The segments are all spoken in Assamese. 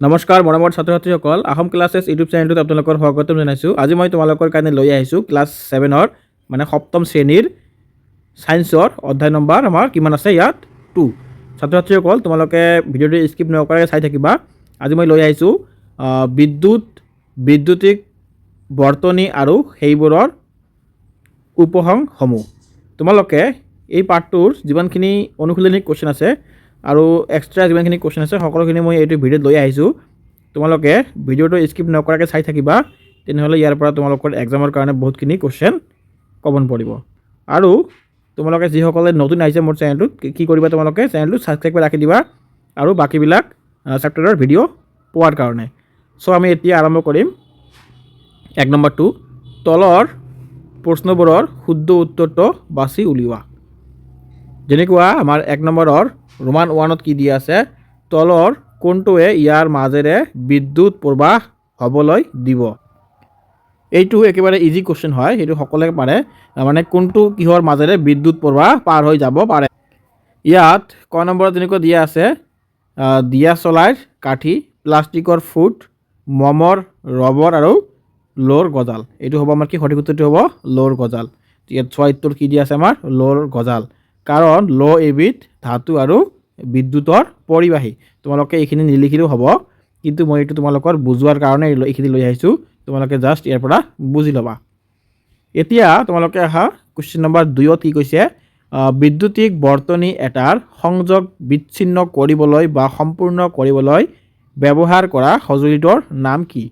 নমস্কাৰ মৰমৰ ছাত্ৰ ছাত্ৰীসকল আহোম ক্লাছেছ ইউটিউব চেনেলটোত আপোনালোকৰ স্বাগতম জনাইছোঁ। আজি মই তোমালোকৰ কাৰণে লৈ আহিছোঁ ক্লাছ 7ৰ মানে সপ্তম শ্ৰেণীৰ ছায়েন্সৰ অধ্যায় নম্বৰ আমাৰ কিমান আছে ইয়াত 2। ছাত্ৰ ছাত্ৰীসকল তোমালোকে ভিডিঅ'টো স্কিপ নকৰাকৈ চাই থাকিবা। আজি মই লৈ আহিছোঁ বৈদ্যুতিক বৰ্তনী আৰু সেইবোৰৰ উপসংসমূহ। তোমালোকে এই পাৰ্টটোৰ যিমানখিনি অনুশীলনী কুৱেশ্যন আছে আৰু এক্সট্ৰা যিমানখিনি কুৱেশ্যন আছে সকলোখিনি মই এইটো ভিডিঅ'ত লৈ আহিছোঁ। তোমালোকে ভিডিঅ'টো স্কিপ নকৰাকৈ চাই থাকিবা, তেনেহ'লে ইয়াৰ পৰা তোমালোকৰ এক্সামৰ কাৰণে বহুতখিনি কুৱেশ্যন কমন পৰিব। আৰু তোমালোকে যিসকলে নতুন আহিছে মোৰ চেনেলটোত কি কৰিবা, তোমালোকে চেনেলটো ছাবস্ক্ৰাইব কৰি ৰাখি দিবা আৰু বাকীবিলাক চেপ্টাৰৰ ভিডিঅ' পোৱাৰ কাৰণে। চ' আমি এতিয়া আৰম্ভ কৰিম 1 নম্বৰটো, তলৰ প্ৰশ্নবোৰৰ শুদ্ধ উত্তৰটো বাছি উলিওৱা। যেনেকুৱা আমাৰ 1 নম্বৰৰ ৰোমান 1ত কি দিয়া আছে, তলৰ কোনটোৱে ইয়াৰ মাজেৰে বিদ্যুৎ প্ৰবাহ হ'বলৈ দিব। এইটো একেবাৰে ইজি কুৱেশ্যন হয়, সেইটো সকলোৱে পাৰে, মানে কোনটো কিহৰ মাজেৰে বিদ্যুৎ প্ৰবাহ পাৰ হৈ যাব পাৰে। ইয়াত ক নম্বৰত যেনেকুৱা দিয়া আছে, দিয়াচলাইৰ কাঠি, প্লাষ্টিকৰ ফুট, মমৰ ৰবৰ আৰু লোৰ গজাল। এইটো হ'ব আমাৰ কি সঠিক উত্তৰটো হ'ব লোৰ গজাল। ইয়াত 6 উত্তৰ কি দিয়া আছে আমাৰ লোৰ গজাল, কাৰণ ল এবিধ ধাতু আৰু বিদ্যুতৰ পৰিবাহী। তোমালোকে এইখিনি নিলিখিলেও হ'ব, কিন্তু মই এইটো তোমালোকৰ বুজোৱাৰ কাৰণে এইখিনি লৈ আহিছোঁ, তোমালোকে জাষ্ট ইয়াৰ পৰা বুজি ল'বা। এতিয়া তোমালোকে আহা কুৱেশ্যন নম্বৰ 2ত কি কৈছে, বৈদ্যুতিক বৰ্তনী এটাৰ সংযোগ বিচ্ছিন্ন কৰিবলৈ বা সম্পূৰ্ণ কৰিবলৈ ব্যৱহাৰ কৰা সঁজুলিটোৰ নাম কি।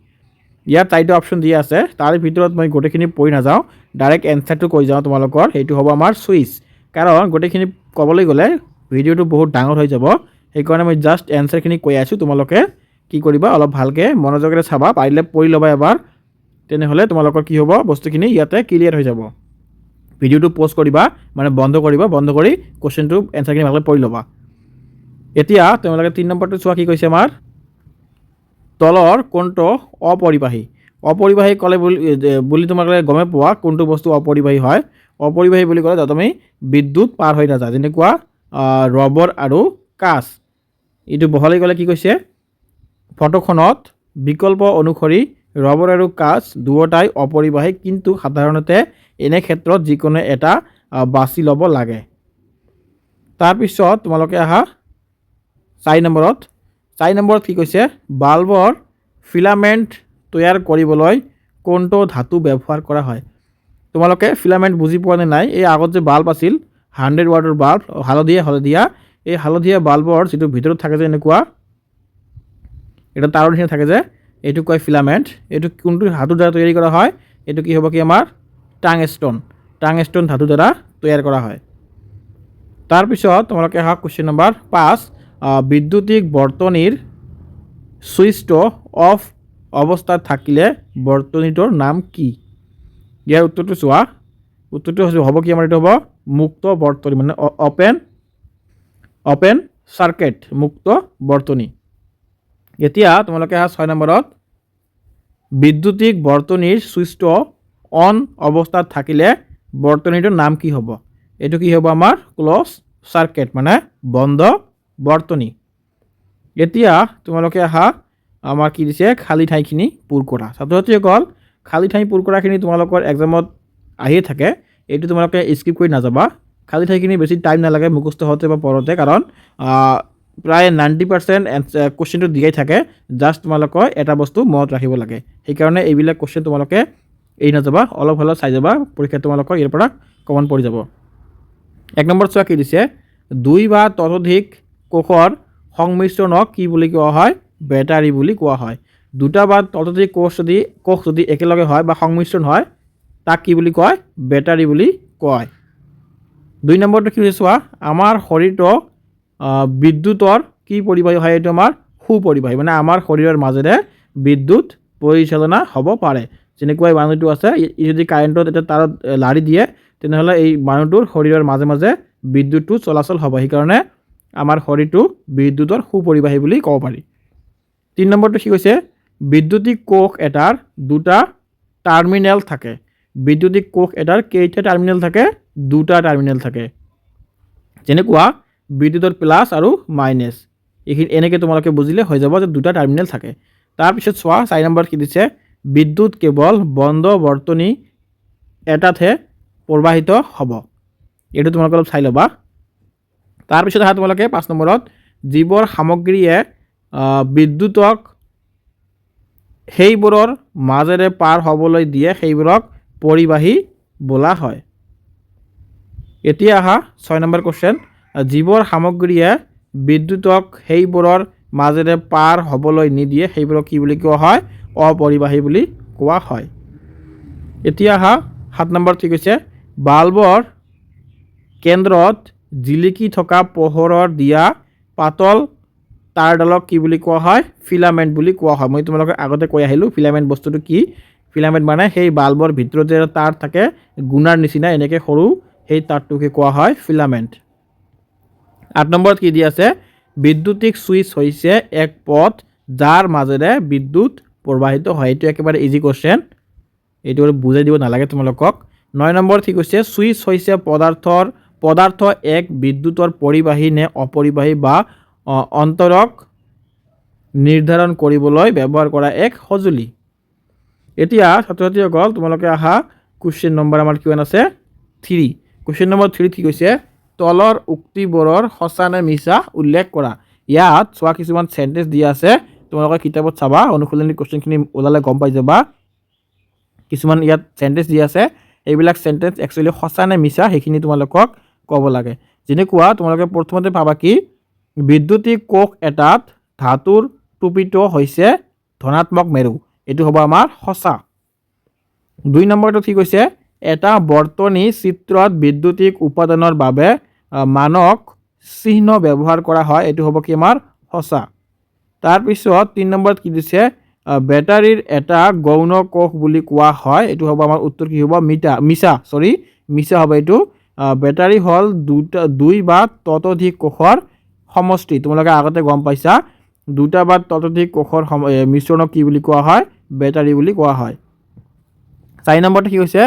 ইয়াত 4টা অপশ্যন দিয়া আছে, তাৰ ভিতৰত মই গোটেইখিনি পঢ়ি নাযাওঁ, ডাইৰেক্ট এনচাৰটো কৈ যাওঁ তোমালোকৰ। সেইটো হ'ব আমাৰ ছুইচ, কাৰণ গোটেইখিনি ক'বলৈ গ'লে ভিডিঅ'টো বহুত ডাঙৰ হৈ যাব, সেইকাৰণে মই জাষ্ট এনচাৰখিনি কৈ আছোঁ। তোমালোকে কি কৰিবা, অলপ ভালকৈ মনোযোগেৰে চাবা, পাৰিলে পঢ়ি ল'বা এবাৰ, তেনেহ'লে তোমালোকৰ কি হ'ব বস্তুখিনি ইয়াতে ক্লিয়াৰ হৈ যাব। ভিডিঅ'টো প'জ কৰিবা, মানে বন্ধ কৰিবা, বন্ধ কৰি কুৱেশ্যনটো এনচাৰখিনি ভালকৈ পঢ়ি ল'বা। এতিয়া তোমালোকে 3 নম্বৰটো চোৱা, কি কৈছে আমাৰ, তলৰ কোনটো অপৰিবাহী। অপৰিবাহী ক'লে বুলি তোমালোকে গমে পোৱা কোনটো বস্তু অপৰিবাহী হয়। অপৰিবাহী বুলি ক'লে তাত আমি বিদ্যুৎ পাৰ হৈ নাযায়, যেনেকুৱা ৰবৰ আৰু কাঁচ। এইটো বহলাই গ'লে কি কৈছে, ফটোখনত বিকল্প অনুসৰি ৰবৰ আৰু কাঁচ দুয়োটাই অপৰিবাহী, কিন্তু সাধাৰণতে এনে ক্ষেত্ৰত যিকোনো এটা বাছি ল'ব লাগে। তাৰপিছত তোমালোকে আহা 4 নম্বৰত। 4 নম্বৰত কি কৈছে, বাল্বৰ ফিলামেণ্ট তৈয়াৰ কৰিবলৈ কোনটো ধাতু ব্যৱহাৰ কৰা হয়। তোমালোকে ফিলামেণ্ট বুজি পোৱা নে নাই, এই আগত যে বাল্ব আছিল 100 ৱাটৰ বাল্ব, হালধীয়া, এই হালধীয়া বাল্বৰ যিটো ভিতৰত থাকে যে এনেকুৱা এটা তাৰৰ নিচিনা থাকে যে, এইটো কয় ফিলামেণ্ট। এইটো কোনটো ধাতুৰ দ্বাৰা তৈয়াৰী কৰা হয়, এইটো কি হ'ব কি আমাৰ টাংষ্টন ধাতুৰ দ্বাৰা তৈয়াৰ কৰা হয়। তাৰপিছত তোমালোকে আহা কুৱেশ্যন নম্বৰ 5, বৈদ্যুতিক বৰ্তনীৰ ছুইচটো অফ অৱস্থাত থাকিলে বৰ্তনীটোৰ নাম কি। ইয়াৰ উত্তৰটো চোৱা, উত্তৰটো হ'ব কি আমাৰ, এইটো হ'ব মুক্ত বৰ্তনী, মানে অপেন চাৰ্কিট, মুক্ত বৰ্তনী। এতিয়া তোমালোকে আহা 6 নম্বৰত, বৈদ্যুতিক বৰ্তনীৰ ছুইচটো অন অৱস্থাত থাকিলে বৰ্তনীটোৰ নাম কি হ'ব। এইটো কি হ'ব আমাৰ ক্ল'জ চাৰ্কিট, মানে বন্ধ বৰ্তনী। এতিয়া তোমালোকে আহা আমাৰ কি দিছে, খালী ঠাইখিনি পূৰ কৰা। ছাত্ৰ ছাত্ৰীসকল, খালী ঠাই পূৰ কৰাখিনি তোমালোকৰ এক্সামত আহিয়ে থাকে, এইটো তোমালোকে স্কিপ কৰি নাযাবা। খালী ঠাইখিনি বেছি টাইম নালাগে মুখস্থ হওঁতে বা পঢ়োঁতে, কাৰণ প্ৰায় 90% কুৱেশ্যনটো দিয়াই থাকে, জাষ্ট তোমালোকৰ এটা বস্তু মনত ৰাখিব লাগে। সেইকাৰণে এইবিলাক কুৱেশ্যন তোমালোকে এৰি নাযাবা, অলপ হ'লেও চাই যাবা, পৰীক্ষাত তোমালোকৰ ইয়াৰ পৰা কমন পৰি যাব। 1 নম্বৰ চোৱা, কি দিছে, 2 বা ততোধিক কোষৰ সংমিশ্ৰণক কি বুলি কোৱা হয়, বেটাৰী বুলি কোৱা হয়। 2টা বা ততোধিক কোষ যদি একেলগে হয় বা সংমিশ্ৰণ হয়, তাক কি বুলি কয়, বেটাৰী বুলি কয়। 2 নম্বৰটো কি হৈছে চোৱা, আমাৰ শৰীৰটো বিদ্যুতৰ কি পৰিবাহী হয়, এইটো আমাৰ সুপৰিবাহী, মানে আমাৰ শৰীৰৰ মাজেৰে বিদ্যুৎ পৰিচালনা হ'ব পাৰে। যেনেকুৱা এই মানুহটো আছে, ই যদি কাৰেণ্টত এটা তাৰত লাৰি দিয়ে, তেনেহ'লে এই মানুহটোৰ শৰীৰৰ মাজে মাজে বিদ্যুৎটো চলাচল হ'ব, সেইকাৰণে আমাৰ শৰীৰটো বিদ্যুতৰ সুপৰিবাহী বুলি ক'ব পাৰি। 3 নম্বৰটো কি কৈছে, বৈদ্যুতিক কোষ এটাৰ 2টা টাৰ্মিনেল থাকে। বৈদ্যুতিক কোষ এটাৰ কেইটা টাৰ্মিনেল থাকে, 2টা টাৰ্মিনেল থাকে। যেনেকুৱা বিদ্যুতৰ প্লাছ আৰু মাইনাছ। এইখিনি এনেকৈ তোমালোকে বুজিলে হৈ যাব যে দুটা টাৰ্মিনেল থাকে। তাৰপিছত চোৱা 4 নম্বৰত কি দিছে, বিদ্যুৎ কেৱল বন্ধ বৰ্তনী এটাতহে প্ৰবাহিত হ'ব। এইটো তোমালোকে অলপ চাই ল'বা। তাৰপিছত আহা তোমালোকে 5 নম্বৰত, যিবোৰ সামগ্ৰীয়ে বিদ্যুতক সেইবোৰৰ মাজেৰে পাৰ হ'বলৈ দিয়ে সেইবোৰক পৰিবাহী বোলা হয়। এতিয়া আহা 6 নম্বৰ কুৱেশ্যন, যিবোৰ সামগ্ৰীয়ে বিদ্যুতক সেইবোৰৰ মাজেৰে পাৰ হ'বলৈ নিদিয়ে সেইবোৰক কি বুলি কোৱা হয়, অপৰিবাহী বুলি কোৱা হয়। এতিয়া আহা 7 নম্বৰত কি কৈছে, বাল্বৰ কেন্দ্ৰত জিলিকি থকা পোহৰৰ দিয়া পাতল তাঁৰডালক কি বুলি কোৱা হয়, ফিলামেণ্ট বুলি কোৱা হয়। মই তোমালোকক আগতে কৈ আহিলোঁ ফিলামেণ্ট বস্তুটো কি। ফিলামেণ্ট মানে সেই বাল্বৰ ভিতৰত যে তাঁৰ থাকে গুণাৰ নিচিনা এনেকৈ সৰু, সেই তাঁৰটোকে কোৱা হয় ফিলামেণ্ট। 8 নম্বৰত কি দি আছে, বিদ্যুতিক ছুইচ হৈছে এক পথ যাৰ মাজেৰে বিদ্যুৎ প্ৰবাহিত হয়। এইটো একেবাৰে ইজি কুৱেশ্যন, এইটো বুজাই দিব নালাগে তোমালোকক। 9 নম্বৰত কি কৈছে, ছুইচ হৈছে পদাৰ্থ এক বিদ্যুতৰ পৰিবাহী নে অপৰিবাহী বা অন্তৰক নিৰ্ধাৰণ কৰিবলৈ ব্যৱহাৰ কৰা এক সঁজুলি। এতিয়া ছাত্ৰ ছাত্ৰীসকল তোমালোকে আহা কুৱেশ্যন নম্বৰ আমাৰ কিমান আছে, 3। কুৱেশ্যন নম্বৰ 3 কি কৈছে, তলৰ উক্তিবোৰৰ সঁচা নে মিছা উল্লেখ কৰা। ইয়াত চোৱা কিছুমান চেণ্টেঞ্চ দিয়া আছে, তোমালোকে কিতাপত চাবা, অনুশীলনী কুৱেশ্যনখিনি ওলালে গম পাই যাবা। কিছুমান ইয়াত চেণ্টেঞ্চ দিয়া আছে, এইবিলাক চেণ্টেঞ্চ একচুৱেলি সঁচা নে মিছা সেইখিনি তোমালোকক ক'ব লাগে। যেনেকুৱা তোমালোকে প্ৰথমতে পাবা কি, বিদ্যুতিক কোষ এটাত ধাতুৰ টুপিটো হৈছে ধনাত্মক মেৰু, এইটো হ'ব আমাৰ সঁচা। 2 নম্বৰটো কি কৈছে, এটা বৰ্তনী চিত্ৰত বিদ্যুতিক উপাদানৰ বাবে মানক চিহ্ন ব্যৱহাৰ কৰা হয়, এইটো হ'ব কি আমাৰ সঁচা। তাৰপিছত 3 নম্বৰত কি দিছে, বেটাৰীৰ এটা গৌণ কোষ বুলি কোৱা হয়, এইটো হ'ব আমাৰ উত্তৰ কি হ'ব, মিছা হ'ব এইটো। বেটাৰী হ'ল 2 বা ততোধিক কোষৰ সমষ্টি। তোমালোকে আগতে গম পাইছা 2টা বা ততোধিক কোষৰ মিশ্ৰণক কি বুলি কোৱা হয়, বেটাৰী বুলি কোৱা হয়। 4 নম্বৰটো কি হৈছে,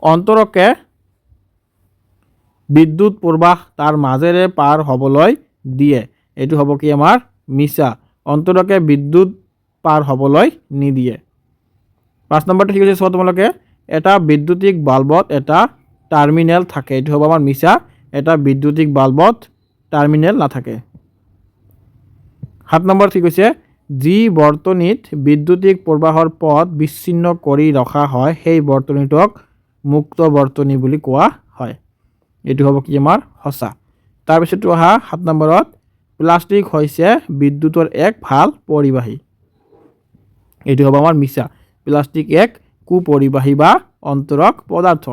অন্তৰকে বিদ্যুৎ প্ৰবাহ তাৰ মাজেৰে পাৰ হ'বলৈ দিয়ে, এইটো হ'ব কি আমাৰ মিছা। অন্তৰকে বিদ্যুৎ পাৰ হ'বলৈ নিদিয়ে। 5 নম্বৰটো কি কৈছে, চোৱা তোমালোকে, এটা বিদ্যুতিক বাল্বত এটা টাৰ্মিনেল থাকে, এইটো হ'ব আমাৰ মিছা। এটা বিদ্যুতিক বাল্বত টাৰ্মিনেল নাথাকে। 7 নম্বৰ কি কৈছে, যি বৰ্তনীত বিদ্যুতিক প্ৰবাহৰ পথ বিচ্ছিন্ন কৰি ৰখা হয় সেই বৰ্তনীটোক মুক্ত বৰ্তনী বুলি কোৱা হয়, এইটো হ'ব কি আমাৰ সঁচা। তাৰপিছতো অহা 7 নম্বৰত, প্লাষ্টিক হৈছে বিদ্যুতৰ এক ভাল পৰিবাহী, এইটো হ'ব আমাৰ মিছা। প্লাষ্টিক এক কুপৰিবাহী বা অন্তৰক পদাৰ্থ।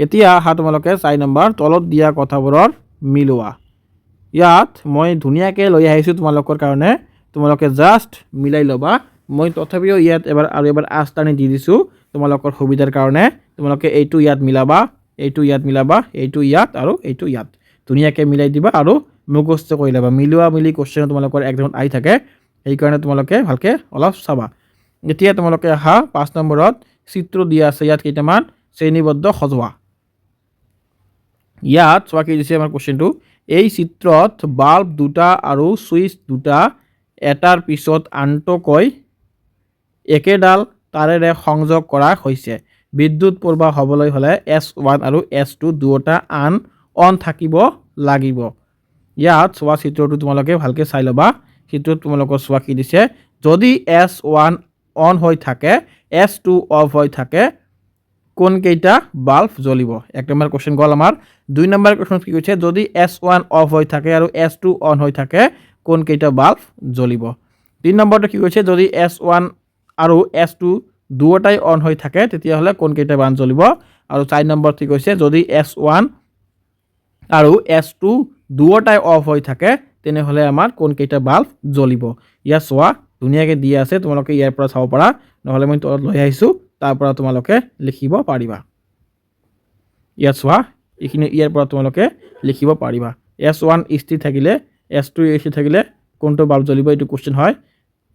এতিয়া আহা তোমালোকে 4 নম্বৰ, তলত দিয়া কথাবোৰৰ মিলোৱা। ইয়াত মই ধুনীয়াকৈ লৈ আহিছোঁ তোমালোকৰ কাৰণে, তোমালোকে জাষ্ট মিলাই ল'বা। মই তথাপিও ইয়াত এবাৰ আঁচটানি দি দিছোঁ তোমালোকৰ সুবিধাৰ কাৰণে। তোমালোকে এইটো ইয়াত মিলাবা, এইটো ইয়াত মিলাবা, এইটো ইয়াত আৰু এইটো ইয়াত, ধুনীয়াকৈ মিলাই দিবা আৰু মুখস্থ কৰি ল'বা। মিলোৱা মিলি কুৱেশ্যন তোমালোকৰ একদম আহি থাকে, সেইকাৰণে তোমালোকে ভালকৈ অলপ চাবা। এতিয়া তোমালোকে আহা 5 নম্বৰত, চিত্ৰ দিয়া আছে ইয়াত কেইটামান, শ্ৰেণীবদ্ধ সজোৱা। ইয়াত চোৱা কি দিছে আমাৰ কুৱেশ্যনটো, এই চিত্ৰত বাল্ব 2টা আৰু ছুইচ 2টা এটাৰ পিছত আনটোকৈ একেডাল তাৰেৰে সংযোগ কৰা হৈছে। বিদ্যুৎ প্ৰবাহ হ'বলৈ হ'লে S1 আৰু S2 দুয়োটা অন থাকিব লাগিব। ইয়াত চোৱা চিত্ৰটো তোমালোকে ভালকৈ চাই ল'বা। চিত্ৰত তোমালোকৰ চোৱা কি দিছে, যদি S1 অন হৈ থাকে, S2 অফ হৈ থাকে, কোনকেইটা বাল্ব জ্বলিব। 1 নম্বৰ কুৱেশ্যন গ'ল আমাৰ। 2 নম্বৰ কুৱেশ্যন কি কৈছে, যদি S1 অফ হৈ থাকে আৰু S2 অন হৈ থাকে, কোনকেইটা বাল্ব জ্বলিব। 3 নম্বৰটো কি কৈছে, যদি S1 আৰু S2 দুয়োটাই অন হৈ থাকে তেতিয়াহ'লে কোনকেইটা বাল্ব জ্বলিব। আৰু 4 নম্বৰত কি কৈছে, যদি S1 আৰু S2 দুয়োটাই অফ হৈ থাকে তেনেহ'লে আমাৰ কোনকেইটা বাল্ব জ্বলিব। ইয়াত চোৱা ধুনীয়াকৈ দিয়া আছে, তোমালোকে ইয়াৰ পৰা চাব পাৰা, নহ'লে মই তলত লৈ আহিছোঁ তাৰ পৰা তোমালোকে লিখিব পাৰিবা। ইয়াত চোৱা এইখিনি ইয়াৰ পৰা তোমালোকে লিখিব পাৰিবা। S1 স্থিৰ থাকিলে, S2 স্থিৰ থাকিলে কোনটো বাল্ব জ্বলিব, এইটো কুৱেশ্যন হয়।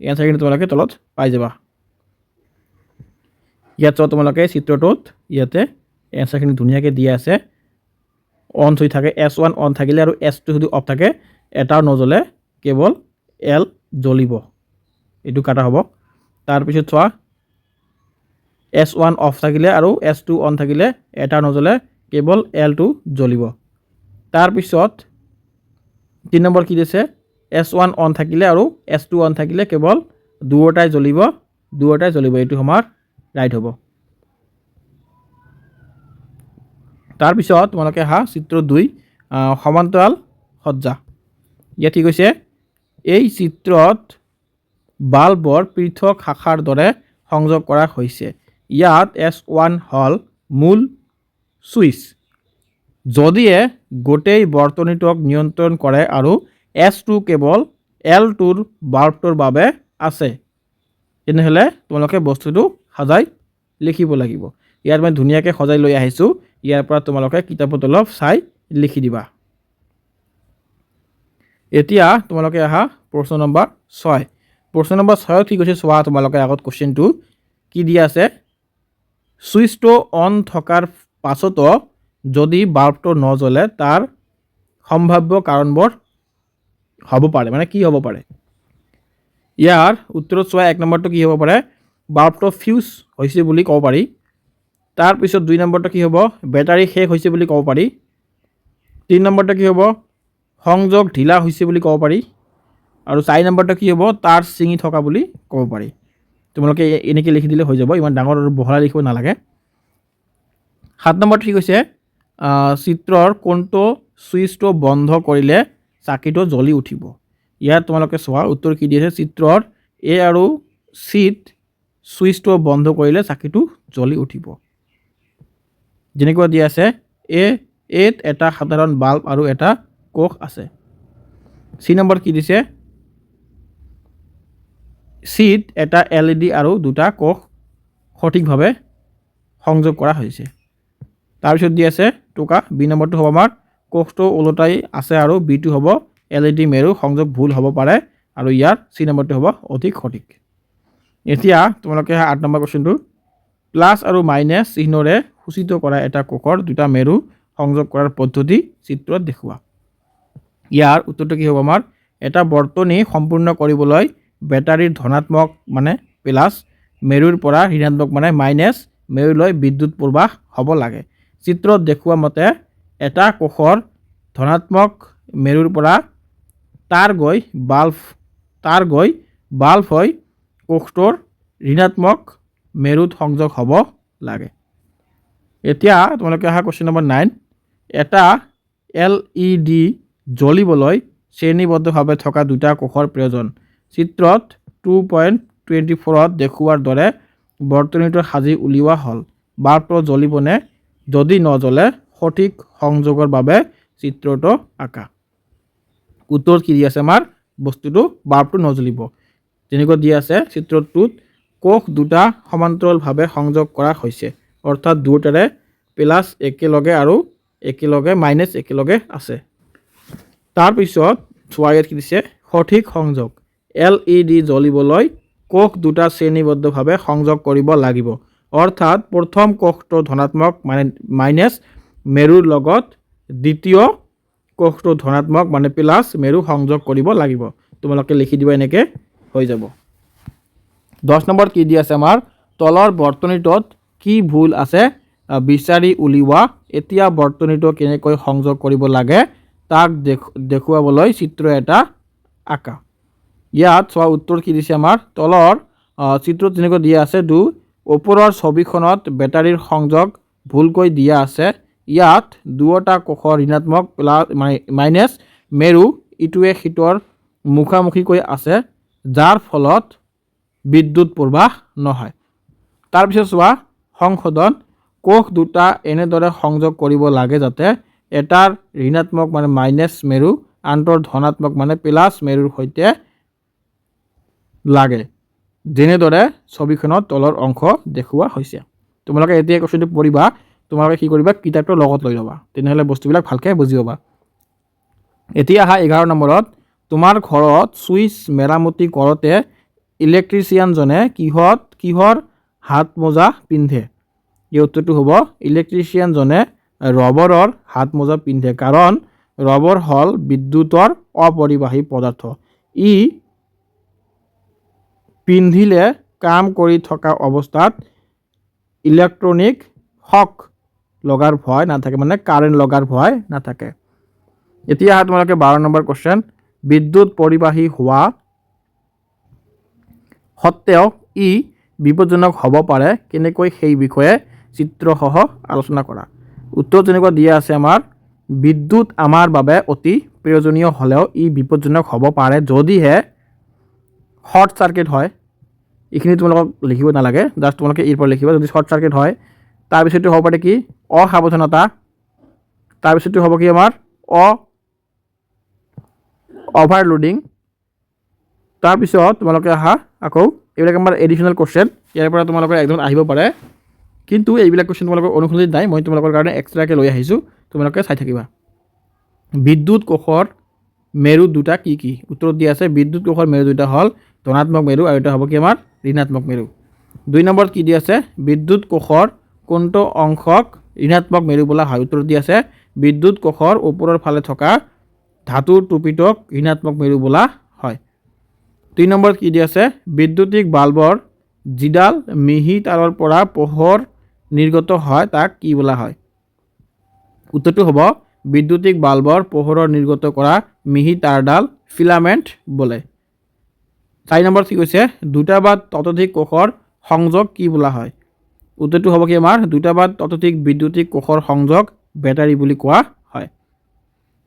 এনচাৰখিনি তোমালোকে তলত পাই যাবা। ইয়াত চোৱা তোমালোকে চিত্ৰটোত ইয়াতে এনচাৰখিনি ধুনীয়াকৈ দিয়া আছে। অন হৈ থাকে, S1 অন থাকিলে আৰু S2 যদি অফ থাকে এটাও নজ্বলে, কেৱল L জ্বলিব, এইটো কাটা হ'ব। তাৰপিছত চোৱা S1 অফ থাকিলে আৰু S2 অন থাকিলে এটা নজ্বলে, কেৱল L2 জ্বলিব। তাৰপিছত 3 নম্বৰ কি দিছে, S1 অন থাকিলে আৰু S2 অন থাকিলে কেৱল দুয়োটাই জ্বলিব, এইটো আমাৰ ৰাইট হ'ব। তাৰপিছত তোমালোকে আহা চিত্ৰ 2 সমান্তৰাল সজ্জা। ইয়াত কি কৈছে, এই চিত্ৰত বাল্বৰ পৃথক শাখাৰ দৰে সংযোগ কৰা হৈছে। ইয়াত S1 হ'ল মূল সুইচ, যদিহে গোটেই বৰ্তনীটোক নিয়ন্ত্ৰণ কৰে আৰু S2 কেৱল L2ৰ বাল্বটোৰ বাবে আছে, তেনেহ'লে তোমালোকে বস্তুটো সজাই লিখিব লাগিব। ইয়াত মই ধুনীয়াকৈ সজাই লৈ আহিছোঁ, ইয়াৰ পৰা তোমালোকে কিতাপত অলপ চাই লিখি দিবা। এতিয়া তোমালোকে আহা প্ৰশ্ন নম্বৰ 6। প্ৰশ্ন নম্বৰ 6 কি কৈছে চোৱা, তোমালোকে আগত কুৱেশ্যনটো কি দিয়া আছে, সুইচটো অন থকাৰ পাছতো যদি বাল্বটো নজ্বলে তাৰ সম্ভাৱ্য কাৰণবোৰ হ'ব পাৰে, মানে কি হ'ব পাৰে। ইয়াৰ উত্তৰত চোৱা 1 নম্বৰটো কি হ'ব পাৰে, বাল্বটো ফিউজ হৈছে বুলি ক'ব পাৰি। তাৰপিছত 2 নম্বৰটো কি হ'ব, বেটাৰী শেষ হৈছে বুলি ক'ব পাৰি। 3 নম্বৰটো কি হ'ব, সংযোগ ঢিলা হৈছে বুলি ক'ব পাৰি। আৰু 4 নম্বৰটো কি হ'ব, তাৰ ছিঙি থকা বুলি ক'ব পাৰি। তোমালোকে এনেকৈ লিখি দিলে হৈ যাব, ইমান ডাঙৰ আৰু বহলাই লিখিব নালাগে। 7 নম্বৰটো কি কৈছে, চিত্ৰৰ কোনটো সুইচটো বন্ধ কৰিলে চাকিটো জ্বলি উঠিব। ইয়াত তোমালোকে চোৱা উত্তৰ কি দিছে, চিত্ৰৰ এ আৰু চিত সুইচটো বন্ধ কৰিলে চাকিটো জ্বলি উঠিব। যেনেকুৱা দিয়া আছে, এত এটা সাধাৰণ বাল্ব আৰু এটা কোষ আছে। চি নম্বৰ কি দিছে, চিত এটা LED আৰু দুটা কোষ সঠিকভাৱে সংযোগ কৰা হৈছে। তাৰপিছত দি আছে টোকা, বি নম্বৰটো হ'ব আমাৰ কোষটো ওলোটাই আছে আৰু বিটো হ'ব LED মেৰু সংযোগ ভুল হ'ব পাৰে, আৰু ইয়াৰ চি নম্বৰটো হ'ব অধিক সঠিক। এতিয়া তোমালোকে 8 নম্বৰ কুৱেশ্যনটো, প্লাছ আৰু মাইনাছ চিহ্নৰে সূচিত কৰা এটা কোষৰ দুটা মেৰু সংযোগ কৰাৰ পদ্ধতি চিত্ৰত দেখুওৱা। ইয়াৰ উত্তৰটো কি হ'ব আমাৰ, এটা বৰ্তনী সম্পূৰ্ণ কৰিবলৈ বেটাৰীৰ ধনাত্মক মানে প্লাছ মেৰুৰ পৰা ঋণাত্মক মানে মাইনাছ মেৰুলৈ বিদ্যুৎ প্ৰবাহ হ'ব লাগে। চিত্ৰত দেখুওৱা মতে এটা কোষৰ ধনাত্মক মেৰুৰ পৰা তাৰ গৈ বাল্ব হৈ কোষটোৰ ঋণাত্মক মেৰুত সংযোগ হ'ব লাগে। এতিয়া তোমালোকে আহা কুৱেশ্যন নম্বৰ 9, এটা LED জ্বলিবলৈ শ্ৰেণীবদ্ধভাৱে থকা দুটা কোষৰ প্ৰয়োজন। চিত্ৰত 2.24ত দেখুওৱাৰ দৰে বৰ্তনীটো সাজি উলিওৱা হ'ল। বাল্বটো জ্বলিবনে, যদি নজ্বলে সঠিক সংযোগৰ বাবে চিত্ৰটো আঁকা। উত্তৰ কি দি আছে আমাৰ, বস্তুটো বাল্বটো নজ্বলিব। যেনেকৈ দিয়া আছে চিত্ৰটোত কোষ দুটা সমান্তৰালভাৱে সংযোগ কৰা হৈছে, অৰ্থাৎ দুয়োটাৰে প্লাছ একেলগে আৰু একেলগে মাইনাছ একেলগে আছে। তাৰপিছত চোৱা ইয়াত কি দিছে, সঠিক সংযোগ, LED জ্বলিবলৈ কোষ দুটা শ্ৰেণীবদ্ধভাৱে সংযোগ কৰিব লাগিব, অৰ্থাৎ প্ৰথম কোষটো ধনাত্মক মানে মাইনাছ মেৰুৰ লগত দ্বিতীয় কোষটো ধনাত্মক মানে প্লাছ মেৰু সংযোগ কৰিব লাগিব। তোমালোকে লিখি দিবা, এনেকৈ হৈ যাব। 10 নম্বৰ কি দি আছে আমাৰ, তলৰ বৰ্তনীটোত কি ভুল আছে বিচাৰি উলিওৱা। এতিয়া বৰ্তনীটো কেনেকৈ সংযোগ কৰিব লাগে তাক দেখুৱাবলৈ চিত্ৰ এটা আঁকা। ইয়াত চোৱা উত্তৰ কি দিছে আমাৰ, তলৰ চিত্ৰত যেনেকৈ দিয়া আছে ওপৰৰ ছবিখনত বেটাৰীৰ সংযোগ ভুলকৈ দিয়া আছে। ইয়াত দুয়োটা কোষৰ ঋণাত্মক প্লাছ মাইনাছ মেৰু ইটোৱে সিটোৰ মুখামুখিকৈ আছে, যাৰ ফলত বিদ্যুৎ প্ৰবাহ নহয়। তাৰপিছত চোৱা সংশোধন, কোষ দুটা এনেদৰে সংযোগ কৰিব লাগে যাতে এটাৰ ঋণাত্মক মানে মাইনাছ মেৰু আনটোৰ ধনাত্মক মানে প্লাছ মেৰুৰ সৈতে লাগে, যেনেদৰে ছবিখনত তলৰ অংশ দেখুওৱা হৈছে। তোমালোকে এতিয়া কুৱেশ্যনটো পঢ়িবা, তোমালোকে কি কৰিবা, কিতাপটো লগত লৈ ল'বা, তেনেহ'লে বস্তুবিলাক ভালকৈ বুজি পাবা। এতিয়া আহা 11 নম্বৰত, তোমাৰ ঘৰত সুইচ মেৰামতি কৰোঁতে ইলেক্ট্ৰিচিয়ানজনে কিহৰ হাত মোজা পিন্ধে। এই উত্তৰটো হ'ব, ইলেক্ট্ৰিচিয়ানজনে ৰবৰৰ হাত মোজা পিন্ধে, কাৰণ ৰবৰ হ'ল বিদ্যুতৰ অপৰিবাহী পদাৰ্থ। ই পিন্ধিলে কাম কৰি থকা অৱস্থাত ইলেক্ট্ৰনিক শক লগাৰ ভয় নাথাকে, মানে কাৰেণ্ট লগাৰ ভয় নাথাকে। এতিয়া তোমালোকে 12 নম্বৰ কোৱেশ্চন, বিদ্যুৎ পৰিবাহী হোৱা সত্ত্বেও ই বিপদজনক হ'ব পাৰে, কেনেকৈ সেই বিষয়ে চিত্ৰসহ আলোচনা কৰা। উত্তৰ যেনেকুৱা দিয়া আছে আমাৰ, বিদ্যুৎ আমাৰ বাবে অতি প্ৰয়োজনীয় হ'লেও ই বিপদজনক হ'ব পাৰে যদিহে শৰ্ট চাৰ্কিট হয়। এইখিনি তোমালোকক লিখিব নালাগে, জাষ্ট তোমালোকে ইয়াৰ পৰা লিখিবা। যদি শৰ্ট চাৰ্কিট হয়, তাৰপিছতো হ'ব পাৰে কি অসাৱধানতা, তাৰপিছতো হ'ব কি আমাৰ অভাৰলোডিং, তাৰপিছত তোমালোকে আহা আকৌ এইবিলাক আমাৰ এডিশ্যনেল কুৱেশ্যন, ইয়াৰ পৰা তোমালোকৰ একদম আহিব পাৰে, কিন্তু এইবিলাক কুৱেশ্যন তোমালোকৰ অনুসূচিত নাই, মই তোমালোকৰ কাৰণে এক্সট্ৰাকৈ লৈ আহিছোঁ, তোমালোকে চাই থাকিবা। বিদ্যুৎ কোষৰ মেৰু দুটা কি কি? উত্তৰত দিয়া আছে বিদ্যুৎ কোষৰ মেৰু দুটা হ'ল ধনাত্মক মেৰু আৰু এটা হ'ব কি আমাৰ ঋণাত্মক মেৰু। 2 নম্বৰত কি দিয়া আছে, বিদ্যুৎ কোষৰ কোনটো অংশক ঋণাত্মক মেৰু বোলা হয়? উত্তৰত দিয়া আছে বিদ্যুৎ কোষৰ ওপৰৰ ফালে থকা ধাতুৰ টুপিটোক ঋণাত্মক মেৰু বোলা হয়। 3 নম্বৰত কি দিয়া আছে, বিদ্যুতিক বাল্বৰ যিডাল মিহি তাৰৰ পৰা পোহৰ নিৰ্গত হয় তাক কি বোলা হয়? উত্তৰটো হ'ব বিদ্যুতিক বাল্বৰ পোহৰৰ নিৰ্গত কৰা মিহি তাঁৰডাল ফিলামেণ্ট বোলে। 4 নম্বৰত কি কৈছে, দুটা বা ততোধিক কোষৰ সংযোগ কি বোলা হয়? উত্তৰটো হ'ব কি আমাৰ দুটা বা ততোধিক বিদ্যুতিক কোষৰ সংযোগ বেটাৰী বুলি কোৱা হয়।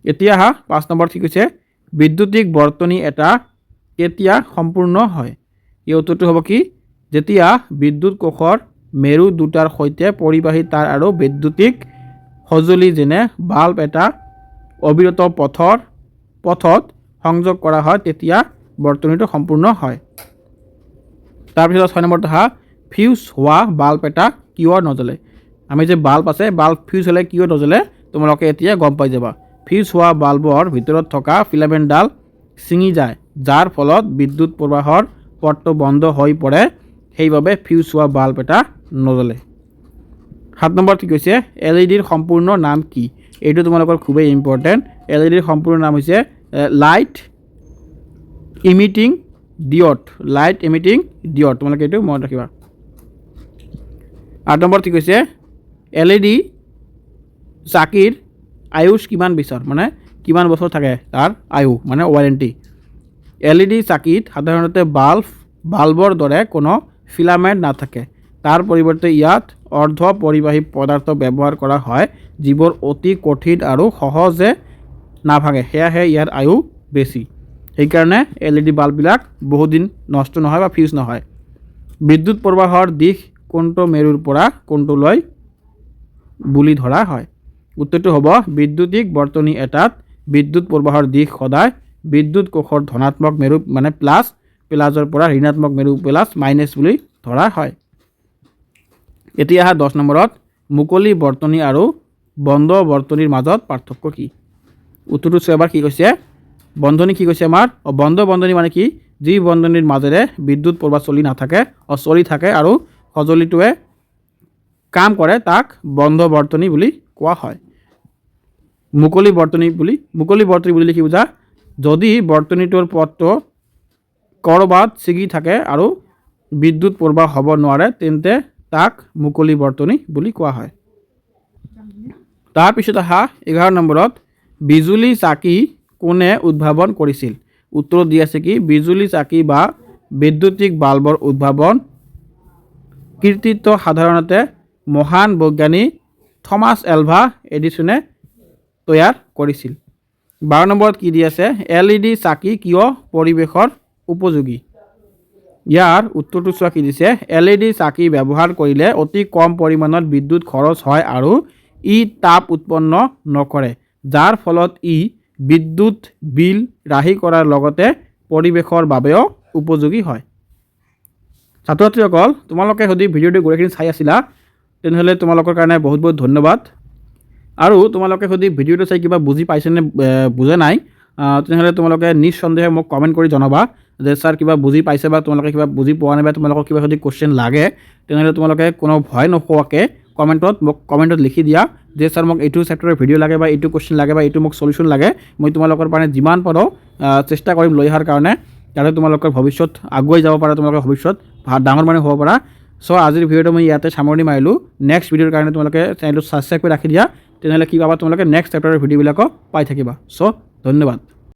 এতিয়া আহা 5 নম্বৰত কি কৈছে, বিদ্যুতিক বৰ্তনী এটা কেতিয়া সম্পূৰ্ণ হয়? এই উত্তৰটো হ'ব কি, যেতিয়া বিদ্যুৎ কোষৰ মেৰু দুটাৰ সৈতে পৰিবাহী তাঁৰ আৰু বৈদ্যুতিক সঁজুলি যেনে বাল্ব এটা অবিৰত পথত সংযোগ কৰা হয়, তেতিয়া বৰ্তনীটো সম্পূৰ্ণ হয়। তাৰপিছত 6 নম্বৰত আহা, ফিউজ হোৱা বাল্ব এটা কিয় নজ্বলে? আমি যে বাল্ব আছে, বাল্ব ফিউজ হ'লে কিয় নজ্বলে তোমালোকে এতিয়া গম পাই যাবা। ফিউজ হোৱা বাল্বৰ ভিতৰত থকা ফিলামেণ্টডাল ছিঙি যায়, যাৰ ফলত বিদ্যুৎ প্ৰবাহৰ পথটো বন্ধ হৈ পৰে, সেইবাবে ফিউজ হোৱা বাল্ব এটা নজ্বলে। 7 নম্বৰত কি কৈছে, এলইডিৰ সম্পূৰ্ণ নাম কি? এইটো তোমালোকৰ খুবেই ইম্পৰ্টেণ্ট। এলইডিৰ সম্পূৰ্ণ নাম হৈছে লাইট ইমিটিং ডিঅ'ড, লাইট ইমিটিং ডিঅ'ড, তোমালোকে এইটো মনত ৰাখিবা। 8 নম্বৰত কি কৈছে, এলইডি চাকিৰ আয়ুষ কিমান বছৰ, মানে কিমান বছৰ থাকে তাৰ আয়ু, মানে ৱাৰেণ্টি। এলইডি চাকিত সাধাৰণতে বাল্বৰ দৰে কোনো ফিলামেণ্ট নাথাকে, তাৰ পৰিৱৰ্তে ইয়াত অৰ্ধ পৰিবাহী পদাৰ্থ ব্যৱহাৰ কৰা হয়, যিবোৰ অতি কঠিন আৰু সহজে নাভাঙে, সেয়াহে ইয়াৰ আয়ু বেছি। সেইকাৰণে এলইডি বাল্ববিলাক বহুদিন নষ্ট নহয় বা ফিউজ নহয়। বিদ্যুৎ প্ৰবাহৰ দিশ কোনটো মেৰুৰ পৰা কোনটোলৈ বুলি ধৰা হয়? উত্তৰটো হ'ব বিদ্যুতিক বৰ্তনী এটাত বিদ্যুৎ প্ৰবাহৰ দিশ সদায় বিদ্যুৎ কোষৰ ধনাত্মক মেৰু মানে প্লাছৰ পৰা ঋণাত্মক মেৰু প্লাছ মাইনাছ বুলি ধৰা হয়। এতিয়া আহা 10 নম্বৰত, মুকলি বৰ্তনী আৰু বন্ধ বৰ্তনীৰ মাজত পাৰ্থক্য কি? উত্তৰটো এবাৰ কি কৈছে, বন্ধনী কি কৈছে আমাৰ, বন্ধ বন্ধনী মানে কি, যি বন্ধনীৰ মাজেৰে বিদ্যুৎ প্ৰবাহ চলি থাকে আৰু সঁজুলিটোৱে কাম কৰে তাক বন্ধ বৰ্তনী বুলি কোৱা হয়। মুকলি বৰ্তনী বুলি কি বুজা, যদি বৰ্তনীটোৰ পথটো ক'ৰবাত ছিগি থাকে আৰু বিদ্যুৎ প্ৰবাহ হ'ব নোৱাৰে, তেন্তে তাক মুকলি বৰ্তনী বুলি কোৱা হয়। তাৰপিছত আহা 11 নম্বৰত, বিজুলী চাকি কোনে উদ্ভাৱন কৰিছিল? উত্তৰত দি আছে কি, বিজুলী চাকি বা বৈদ্যুতিক বাল্বৰ উদ্ভাৱন কৃতিত্ব সাধাৰণতে মহান বৈজ্ঞানিক থমাছ এলভা এডিছনে তৈয়াৰ কৰিছিল। 12 নম্বৰত কি দি আছে, এলইডি চাকি কিয় পৰিৱেশৰ উপযোগী? ইয়াৰ উত্তৰটো চোৱা কি দিছে, এলইডি চাকি ব্যৱহাৰ কৰিলে অতি কম পৰিমাণত বিদ্যুৎ খৰচ হয় আৰু ই তাপ উৎপন্ন নকৰে, যাৰ ফলত ই বিদ্যুৎ বিল ৰাহি কৰাৰ লগতে পৰিৱেশৰ বাবেও উপযোগী হয়। ছাত্ৰ ছাত্ৰীসকল, তোমালোকে যদি ভিডিঅ'টো গোটেইখিনি চাই আছিলা, তেনেহ'লে তোমালোকৰ কাৰণে বহুত বহুত ধন্যবাদ। আৰু তোমালোকে যদি ভিডিঅ'টো চাই কিবা বুজি পাইছেনে বুজা নাই, তেনেহ'লে তোমালোকে নিঃসন্দেহে মোক কমেণ্ট কৰি জনাবা যে ছাৰ কিবা বুজি পাইছে বা তোমালোকে কিবা বুজি পোৱা নাই বা তোমালোকৰ কিবা যদি কুৱেশ্যন লাগে, তেনেহ'লে তোমালোকে কোনো ভয় নোখোৱাকৈ কমেণ্টত লিখি দিয়া যে ছাৰ মোক এইটো চেপ্টাৰৰ ভিডিঅ' লাগে বা এইটো কুৱেশ্যন লাগে বা এইটো মোক সলিউশ্যন লাগে মই তোমালোকৰ কাৰণে যিমান পাৰোঁ চেষ্টা কৰিম লৈ অহাৰ কাৰণে যাতে তোমালোকৰ ভৱিষ্যত আগুৱাই যাব পাৰা তোমালোকৰ ভৱিষ্যত ডাঙৰ মানুহ হ'ব পাৰা চ' আজিৰ ভিডিঅ'টো মই ইয়াতে সামৰণি মাৰিলোঁ নেক্সট ভিডিঅ'ৰ কাৰণে তোমালোকে চেনেলটো ছাবস্ক্ৰাইব কৰি ৰাখি দিয়া তেনেহ'লে কি পাবা তোমালোকে নেক্সট চেপ্টাৰৰ ভিডিঅ'বিলাকো পাই থাকিবা চ' ধন্যবাদ